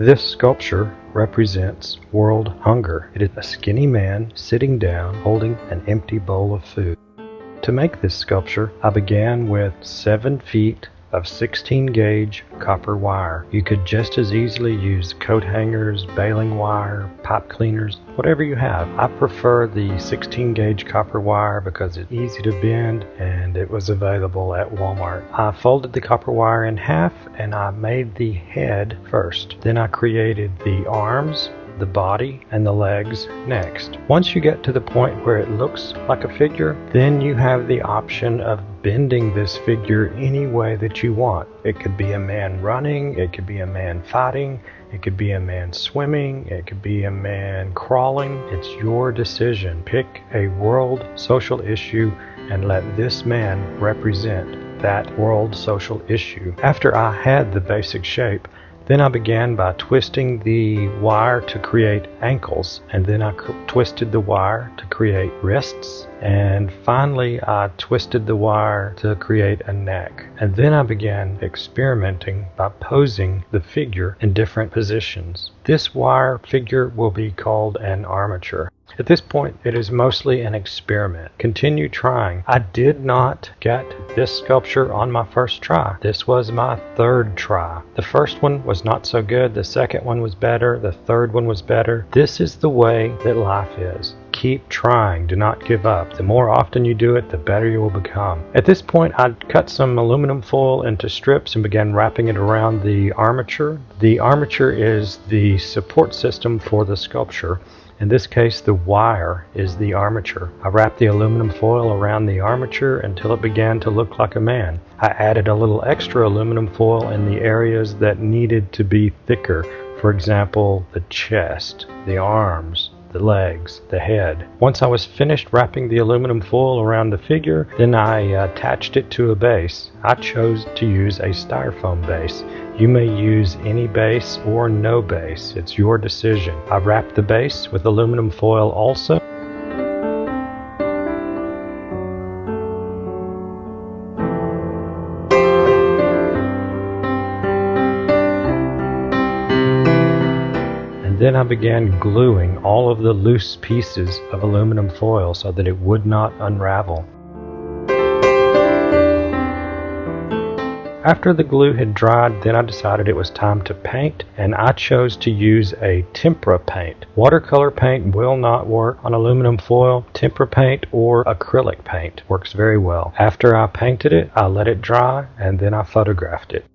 This sculpture represents world hunger. It is a skinny man sitting down holding an empty bowl of food. To make this sculpture, I began with 7 feet of 16 gauge copper wire. You could just as easily use coat hangers, baling wire, pipe cleaners, whatever you have. I prefer the 16 gauge copper wire because it's easy to bend and it was available at Walmart. I folded the copper wire in half and I made the head first. Then I created the arms, the body, and the legs next. Once you get to the point where it looks like a figure, then you have the option of bending this figure any way that you want. It could be a man running, it could be a man fighting, it could be a man swimming, it could be a man crawling. It's your decision. Pick a world social issue and let this man represent that world social issue. After I had the basic shape, then I began by twisting the wire to create ankles, and then I twisted the wire to create wrists, and finally I twisted the wire to create a neck. And then I began experimenting by posing the figure in different positions. This wire figure will be called an armature. At this point, it is mostly an experiment. Continue trying. I did not get this sculpture on my first try. This was my third try. The first one was not so good. The second one was better. The third one was better. This is the way that life is. Keep trying. Do not give up. The more often you do it, the better you will become. At this point, I cut some aluminum foil into strips and began wrapping it around the armature. The armature is the support system for the sculpture. In this case, the wire is the armature. I wrapped the aluminum foil around the armature until it began to look like a man. I added a little extra aluminum foil in the areas that needed to be thicker. For example, the chest, the arms, the legs, the head. Once I was finished wrapping the aluminum foil around the figure, then I attached it to a base. I chose to use a styrofoam base. You may use any base or no base. It's your decision. I wrapped the base with aluminum foil also. Then I began gluing all of the loose pieces of aluminum foil so that it would not unravel. After the glue had dried, then I decided it was time to paint, and I chose to use a tempera paint. Watercolor paint will not work on aluminum foil. Tempera paint or acrylic paint works very well. After I painted it, I let it dry, and then I photographed it.